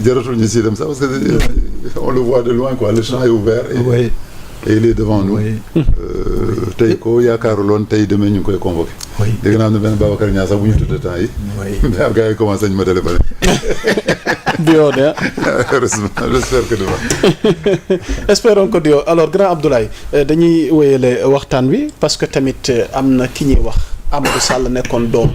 jaratul ñu si dem sax parce que on le voit de loin quoi, le champ est ouvert et il est devant nous. tey ko yaakaaruloon tey demee ñu ngi koy convoqué. dégg naa am na benn Babacar Niass sax bu ñu tudd temps yi. mais gars yi commencé nañu ma téléphoné. Dio de heureusement j'espère que demain. espérons que Dio alors grand Abdoulaye dañuy wéyale waxtaan wi parce que tamit am na ki ñuy wax Amadou Sall nekkoon doom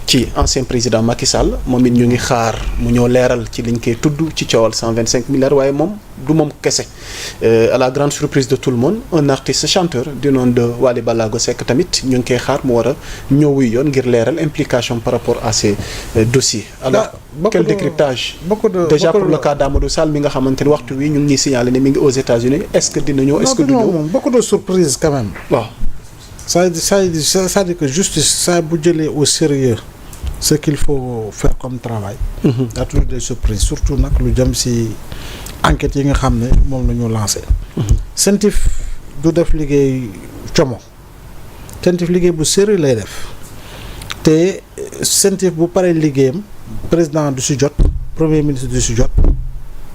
ci ancien président Macky Sall moom it ñu ngi xaar mu ñëw leeral ci liñ koy tudd ci coowal 125 milliards waaye moom du moom kese à la grande surprise de tout le monde un artiste chanteur du nom de Wally Ballago Seck tamit ñu ngi koy xaar mu war a ñëw wuy yoon ngir leeral implication par rapport à ces dossiers. alors quel décryptage déjà pour le cas d'Amadou Sall mi nga xamante ne waxtu wi ñu ngi ñuy signaler ne mi ngi aux États-Unis est-ce que dina ñëw est-ce que du ñëw beaucoup de surprises quand même. waaw ça veut dire que justice ça bu jëlee au sérieux ce qu'il faut faire comme travail. Il y a toujours des surprises surtout nag lu jëm ci enquête yi nga xam ne moom la ñu lancé. CENTIF du def liggéey como CENTIF liggéey bu sérieux lay def te CENTIF bu paree liggéeyam président du si jot premier ministre du si jot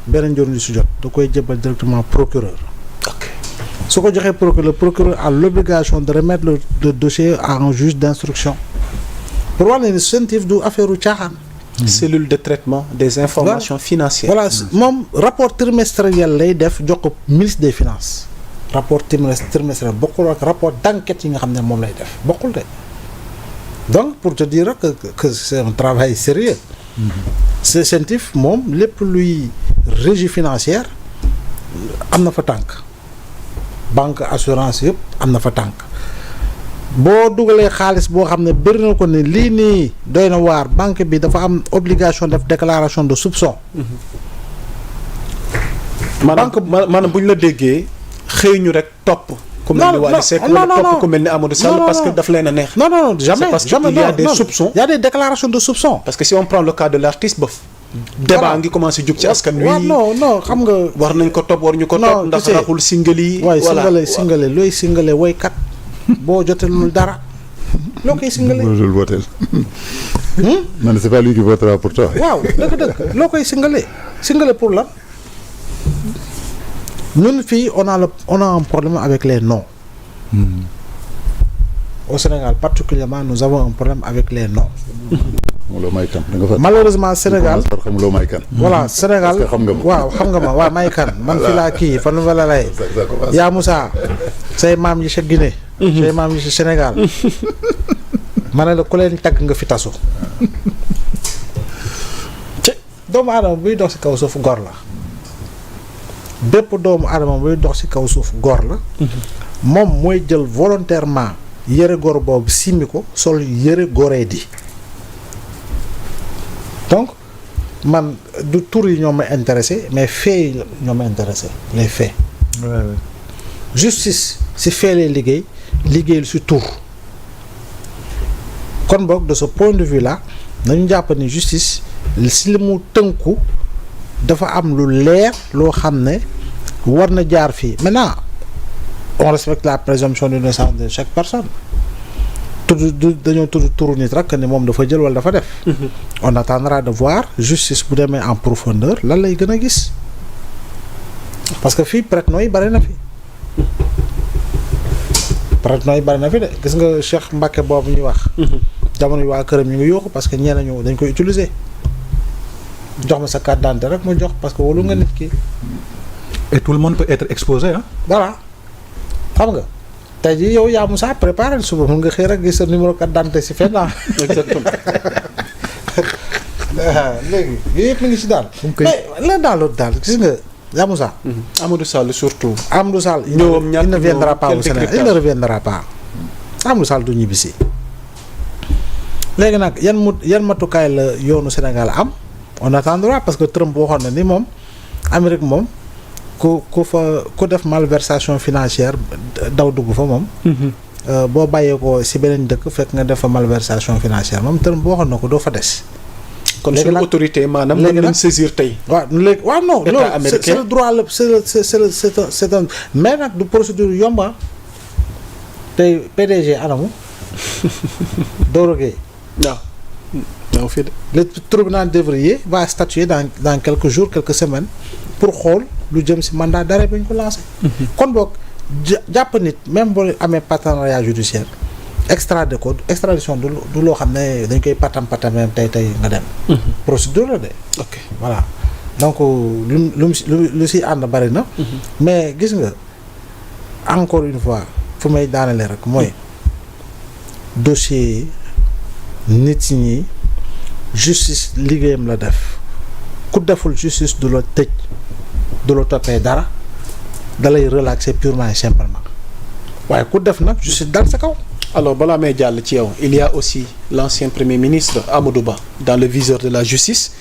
beneen njëriñ du si jot da koy jébal directement procureur. su ko joxee procureur le procureur a l'obligation de remettre le dossier à un juge d'instruction. pour wax ne CENTIF du affaire u caaxaan. cellule de traitement des informations financières. voilà moom rapport trimestriel lay def jox ko ministre des finances rapport trimestriel bokkul ak rapport d'enquête yi nga xam ne moom lay def bokkul de donc pour te dire que c'est un travail sérieux c'est CENTIF moom lépp luy régie financière am na fa tànk banque assurance yëpp am na fa tànk boo dugalee xaalis boo xam ne bëri na ko ne lii nii doy na waar banque bi dafa am obligation def déclaration de soupçon. maanaam bu ñu la déggee xëy ñu rek topp. ku mel ni Wally Seck wala topp ku mel ni Amadou Sall parce que daf leen a neex. non jamais parce que il y a des soupçons. il y a des déclarations de soupçon. parce que si on prend le cas de l'artiste ba. débat ngi commencé jug ci askan wi. non xam nga. war nañ ko topp war ñu ko topp. ndax raxul singali. voilà singale looy singale woykat. boo jotelul dara loo koy singale. mënul voter. man c'est pas lui qui votera pour toi. waaw dëgg loo koy singale pour lan. ñun fii on a un problème avec les noms. Au Sénégal particulièrement nous avons un problème avec les noms. malheureusement Sénégal voilà Sénégal waaw xam nga ma waaw may kan man fi laa kii fan fa la lay yaa Moussa say maam yi sa Guinée say maam yi sa Sénégal ma ne la ku leen tagg nga fi tasu doomu aadama buy dox ci kaw suuf góor la bépp doomu aadama buy dox ci kaw suuf góor la moom mooy jël volontairement yëre góor boobu simmi ko sol yëre góoree di donc man du tur yi ñoo ma intéressé mais faits yi ñoo ma intéressé les faits. justice si fait lay liggéeyal si tur kon boog de ce point de vue là nañu jàpp ni justice si li mu tënku dafa am lu leer loo xam ne war na jaar fii maintenant on respecte la présomption d'innocence de chaque personne. dañoo tudd turu nit rek ne moom dafa jël wala dafa def. on attendra de voir justice bu demee en profondeur lan lay gën a gis parce que fii prête-noms yi bari na fi. prête-noms yi bari na fi de gis nga Cheikh Mbacké boobu ñuy wax. jamono yi waa këram ñu ngi yóoxu parce que ñeneen ñu dañ koy utiliser jox ma sa carte d'identité rek mu jox parce que wóolu nga nit ki. et tout le monde peut être exposé ah. voilà xam nga. tey jii yow yaa Moussa préparé suba mun nga xëy rek gis sa numéro carte d'identité si fenn exactement léegi yooyu yëpp mi ngi si daal. mais l'un dans l'autre daal gis nga yaa Moussa. Amadou Sall surtout. Amadou Sall il ne viendra pas au Sénégal il ne reviendra pas. Amadou Sall du ñibbisi. léegi nag yan matukaay la yoonu Sénégal am on attendra parce que Trump waxoon na ni moom Amérique moom. ku def malversation financière daw dugg fa moom. boo bàyyee ko si beneen dëkk fekk nga def fa malversation financière moom tërëm boo waxoon na ko doo fa des. kon suñu autorité maanaam mën nañ saisir tey. waaw non loolu c'est le droit la c'est un mais nag du procédure yomba tey PDG anamu Doro Gueye. waaw ñëw fii de. le tribunal d'Évrier va statuer dans quelques jours quelques semaines pour xool lu jëm ci mandat d'arrêt bi ñu ko lancé. kon boog jàpp nit même boo amee partenariat judiciaire extradition du loo xam ne dañ koy patamee tey nga dem. procédure la de. ok voilà donc lu ci ànd bari na. mais gis nga encore une fois fu may daanale rek mooy dossier nit ñi justice liggéeyam la def ku deful justice du la tëj du la toppee dara dalay relaxer purement et simplement waaye ku def nag justice dal sa kaw. alors balaa may jàll ci yow il y a aussi l'ancien premier ministre Amadou Ba dans le viseur de la justice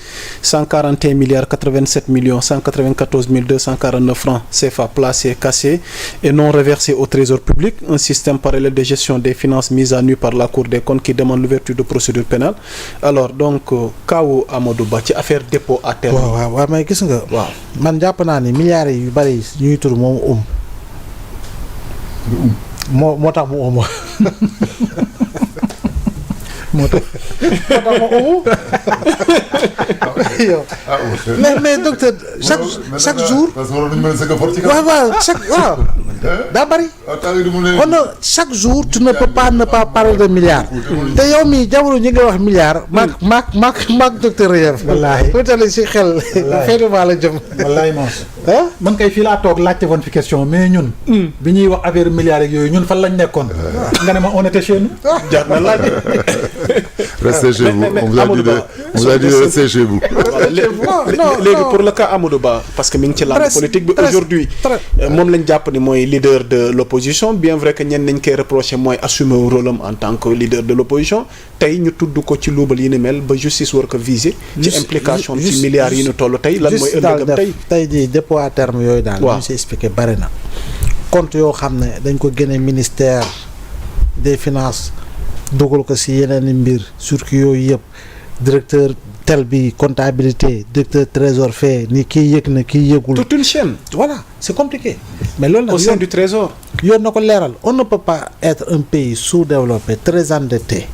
141 milliards 87 millions 194 249 francs CFA placés cassés et non reversés au trésor public, un système parallèle de gestion des finances mis à nu par la Cour des comptes qui demande l'ouverture de procédures pénales. Alors donc kawu Amadou Ba ci affaire dépôt à terme. waaw mais gis nga. waaw man jàpp naa ni milliards yu bari ñuy tur moom moo tax mu moo tax mais docteur chaque jour. parce que waroon nañu mën a sëgg fort ci waaw daa bari. on a chaque jour tu ne peux pas ne pas parler de milliards. te yow mii jamono ñi nga wax milliards. maak docteur Réef. wallaahi tuutali si xel. xeetu maa la jëm. wallaahi moos. man kay fii laa toog laajte woon fi question mais ñun. bi ñuy wax affaire milliards ak yooyu ñun fan lañ nekkoon. nga ne ma on était chez nous. jaar na laaj. Restez chez vous. On vous a dit de rester chez vous. léegi pour le cas Amadou Ba parce que mi ngi ci langue politique bi aujourd'hui moom lañ jàpp ni mooy leader de l'opposition bien vrai que ñenn nañ koy reprocher mooy assumer rôle am en tant que leader de l'opposition tey ñu tudd ko ci luubal yi ni mel ba justice war ko viser ci implication ci milliards yi ñu toll tey lan mooy ëllëgam tey jii dépôt à terme yooyu daal ñu si expliqué bari na compte yoo xam ne dañ ko génne ministère des finances dugal ko si yeneen i mbir surtout yooyu yëpp directeur tel bi comptabilité directeur trésor fait ni kii yëg na kii yëgul. toute une chaîne. voilà c'est compliqué. mais loolu nag au sein du trésor. yoon na ko leeral on ne peut pas être un pays sous-développé très endetté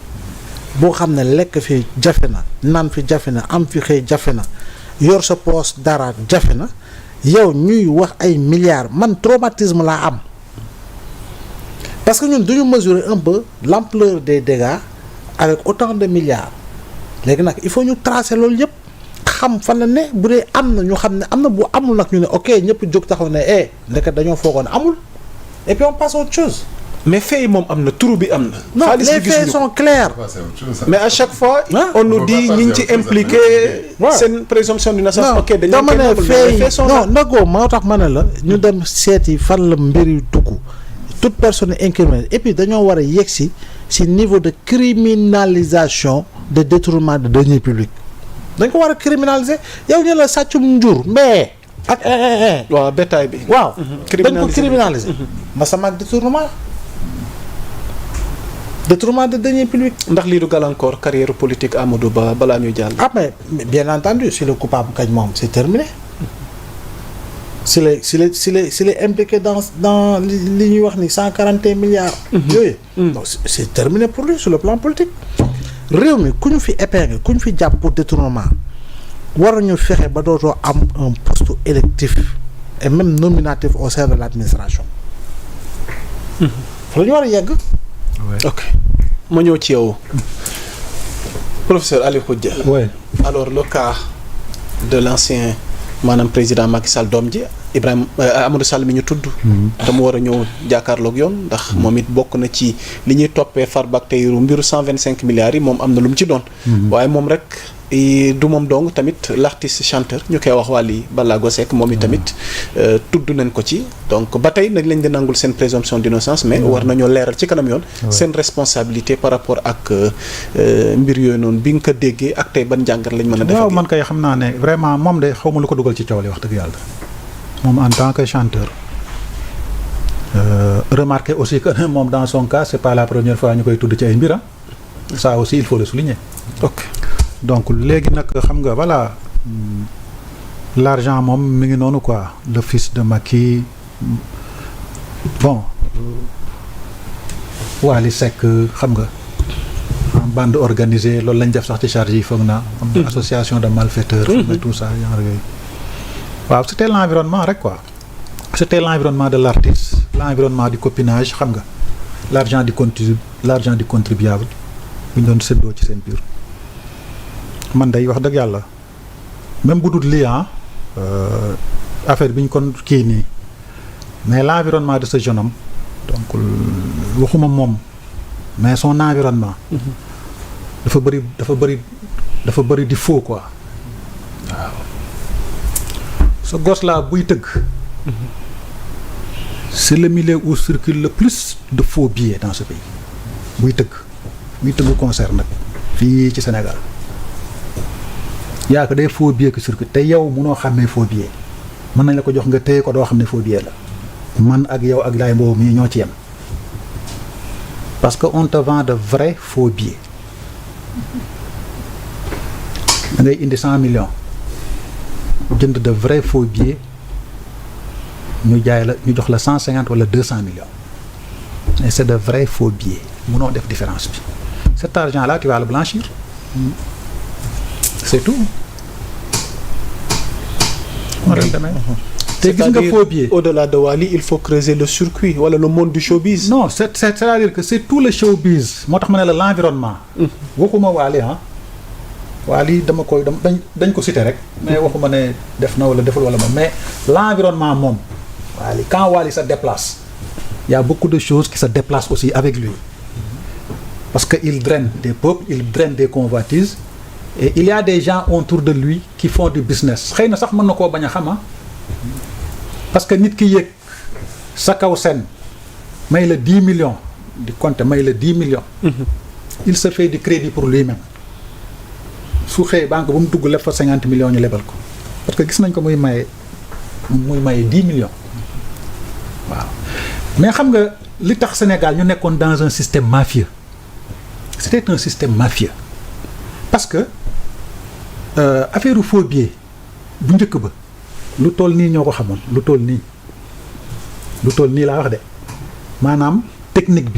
boo xam ne lekk fi jafe na naan fi jafe na am fi xëy jafe na yor sa poos dara jafe na yow ñuy wax ay milliards man traumatisme laa am. parce que ñun duñu mesurer un peu l'ampleur des dégâts avec autant de milliards léegi nag il faut ñu tracer loolu yëpp xam fan la ne bu dee am na ñu xam ne am na bu amul nag ñu ne ok ñëpp jóg taxaw ne ndeket dañoo foogoon amul et puis on passe à autre chose. mais faits yi moom am na turu bi am na. non les faits sont clairs. mais à chaque fois. on nous dit ñi ngi ci impliqué. seen présomption d'innocence. ok dañu dama ne faits non nagoo moo tax ma ne la ñu dem seeti fan la mbir yu dugg. toute personne incriminée et puis dañoo war a yegsi ci niveau de criminalisation de détournement de deniers publics dañ ko war a criminaliser yow ñu la sàccum njur mbee ak waaw bétail bi waaw dañ ko criminaliser ma sama ak détournement de deniers publics. ndax lii du gàllankoor carrière politique Amadou Ba balaa ñuy jàll. ah mais bien entendu si le coupable kañ moom c'est terminé. s'il est impliqué dans li ñuy wax ni 141 milliards. yooyu. donc c'est terminé pour lui sur le plan politique. réew mi ku ñu fi épingle ku ñu fi jàpp pour détournement war ñu fexe ba dootoo am un poste électif et même nominatif au sein de l'administration. fa la ñu war a yegg. ok ma ñëw ci yow professeur Ali Khoudia. oui alors le cas de l'ancien maanaam président Macky Sall doom ji Ibrahima Amadou Sall mi ñu tudd. te mu war a ñëw jàkkaarloog yoon ndax moom it bokk na ci li ñuy toppee Farba ak Tahirou mbiru 125 milliards yi moom am na lu mu ci doon. waaye moom rek du moom dong tamit l'artiste chanteur ñu koy wax Wally Ballago Seck moom it tamit tudd nañ ko ci donc ba tey nañ leen di nangul seen présomption d'innocence mais war nañoo leeral ci kanam yoon. seen responsabilité par rapport ak mbir yooyu noonu bi nga ko déggee ak tey ban njàngat lañ mën a def. waaw man kay xam naa ne vraiment moom de xaw ma lu ko dugal ci coow li wax dëgg yàlla moom en tant que chanteur. Remarquez aussi que moom dans son cas c'est pas la première fois ñu koy tudd ci ay mbir ça aussi il faut le souligner. ok donc léegi nag xam nga voilà l'argent moom mi ngi noonu quoi le fils de Macky bon Wally Seck xam nga bande organisée loolu lañ def sax ci charge yi foog naa. am na association de malfaiteurs. mais tout ça genre yooyu. waaw c'était l'environnement rek quoi. C'était l'environnement de l'artiste, l'environnement du copinage xam nga l'argent du contribuable bu ñu doon séddoo ci seen biir. man day wax dëgg yàlla même bu dul lii affaire bi ñu kon kii nii mais l'environnement de ce jeune homme donc waxuma moom mais son environnement dafa bëri di faux quoi waaw ce gosse là buy tëgg c'est le milieu où circule le plus de faux billets dans ce pays buy tëgg concert nag fii ci Sénégal yaa ko day faux billet qui circule te yow munoo xàmmee faux billet mën nañ la ko jox nga téye ko doo xam ne faux billet la man ak yow ak laay mboobu mii ñoo ci yem parce que on te vend de vrais faux billets da ngay indi 100 millions jënd de vrais faux billets ñu jaay la ñu jox la 150 wala 200 millions mais c'est de vrais faux billets munoo def différence bi cet argent là tu vas le blanchir c'est tout. te gis nga faux billet au-delà de Wally il faut creuser le circuit wala le monde du showbiz. non c'est-à-dire que c'est tout le showbiz moo tax ma ne la l'environnement. waxuma Wally Wally dañ ko citer rek. mais waxuma ne def na wala deful wala moom mais l'environnement moom. Wally quand Wally se déplace il y a beaucoup de choses qui se déplacent aussi avec lui parce que il draine des peuples il draine des convoitises et il y a des gens autour de lui qui font du business xëy na sax mën na koo bañ a xam parce que nit ki yëg sa kaw scène may la 10 millions di compter may la 10 millions il se fait du crédit pour lui-même su xëy banque bu mu dugg leb fa 50 millions ñu lebal ko parce que gis nañ ko muy maye 10 millions waaw mais xam nga li tax Sénégal ñu nekkoon dans un système mafieux c'était un système mafieux parce que affaire u faux billet bu njëkk ba lu toll nii ñoo ko xamoon lu toll nii laa wax de maanaam technique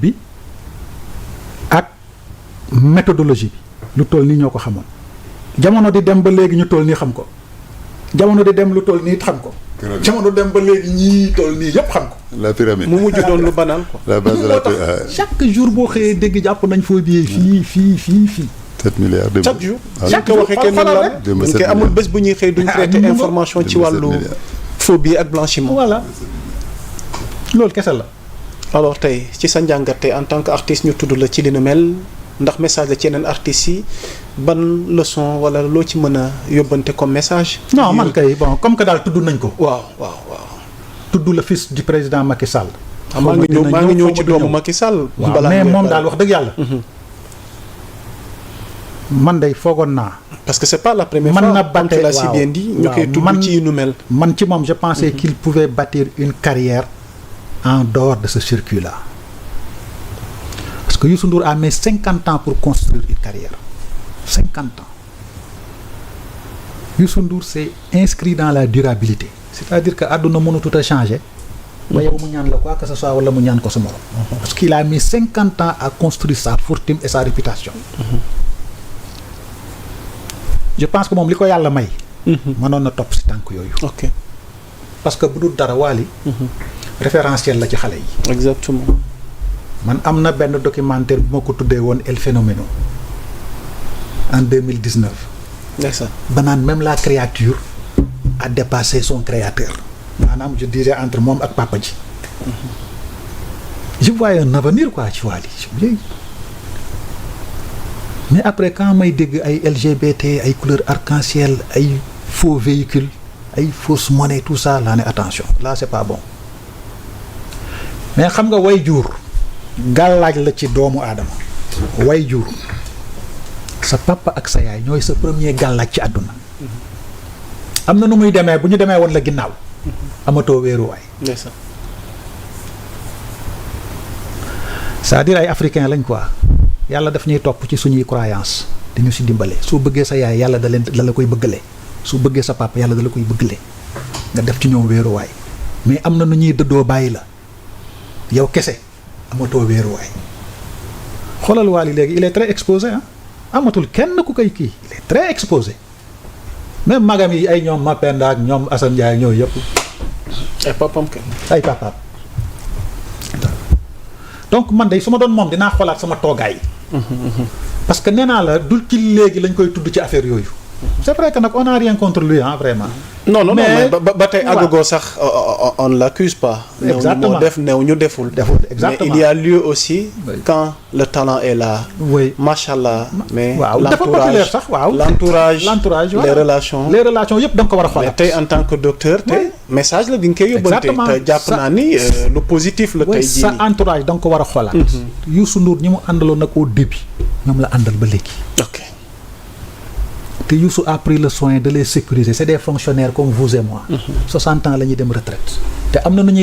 bi ak méthodologie bi lu toll nii ñoo ko xamoon jamono di dem ba léegi ñu toll nii xam ko jamono di dem lu toll nii xam ko jamono dem ba léegi ñii toll nii yépp xam ko la pyramide mu mujj doon lu banal quoi. la base de la pyramide chaque jour boo xëyee dégg jàpp nañ faux billet fii 7 milliards de chaque jour chaque waxee kenn la dañ koy amul bés bu ñuy xëy duñ traité information ci wàllu faux billet ak blanchiment. voilà loolu kese la. alors tey ci sa njàngat tey en tant que artiste ñu tudd la ci li nu mel ndax message la ci yeneen artistes yi ban leçon wala loo ci mën a yóbbante comme message. non man kay bon comme que daal tudd nañ ko. waaw. tudd le fils du président Macky Sall. maa ngi ñëw ci doomu Macky Sall. waaw mais moom daal wax dëgg yàlla. man day foogoon naa. parce que c'est pas la première fois. man na bâtir la si bien dit ñu koy tudd ci nu mel. man ci moom je pensais qu'il pouvait bâtir une carrière en dehors de ce circuit là parce que Youssou Ndour a mis 50 ans pour construire une carrière 50 ans Youssou Ndour s'est inscrit dans la durabilité c'est-à-dire que àdduna mënatut a changer. ba yow mu ñaan la quoi que ce soit wala mu ñaan ko sa morom. parce qu'il a mis 50 ans à construire sa fortune et sa réputation. je pense que moom li ko yàlla may. mënoon na topp ci tànk yooyu. ok parce que bu dul dara Wally. référentiel la ci xale yi. exactement. man am na benn documentaire bu ma ko tuddee woon El Phénoméno en 2019. ndeysaan. ba naan même la créature a dépassé son créateur. maanaam je dirais entre moom ak papa ji. je voyais un avenir quoi ci Wally. mais après quand may dégg ay LGBT ay couleur arc-en-ciel ay faux véhicules ay fausse monnaie tout ça laa ne attention là c'est pas bon mais xam nga way jur gàllaaj la ci doomu aadama way jur sa papa ak sa yaay ñooy sa premier gàllaaj ci àdduna am na nu muy demee bu ñu demee woon la ginnaaw amatoo wéeruwaay c'est-à-dire ay africain lañ quoi yàlla daf ñuy topp ci suñuy croyance dañu si dimbale soo bëggee sa yaay yàlla da la koy bëggale su bëggee sa papa yàlla da la koy bëggale nga def ci ñoom wéeruwaay mais am na nu ñuy dëddoo bàyyi la yow kese amatoo wéeruwaay xoolal Wally léegi il est très exposé ah amatul kenn ku koy kii il est très exposé même magam yi ay ñoom Mapenda ak ñoom Assane Ndiaye ñooyu yëpp. ay papam kenn. ay papaam donc man de su ma doon moom dinaa xoolaat sama toogaay. parce que nee naa la dul ci léegi lañ koy tudd ci affaire yooyu. c'est vrai que nag on a rien contre lui hein vraiment. non mais ba tey àggagoo sax on ne l'accuse pas. exactement néew ñu deful. exactement mais il y a lieu aussi. quand le talent est là. oui machallah. mais waaw dafa populaire sax waaw. l'entourage les relations yëpp da nga ko war a xoolaat. mais tey en tant que docteur tey message la bi nga koy yóbbante. te jàpp naa ni lu positif la. tey jii sa entourage da nga ko war a xoolaat. Youssou Ndour ñi mu àndaloon nag au début ñoom la àndal ba léegi. ok. te Youssou a pris le soin de les sécuriser c'est des fonctionnaires comme vous et moi. 60 ans la ñuy dem retraite te am na nu ñuy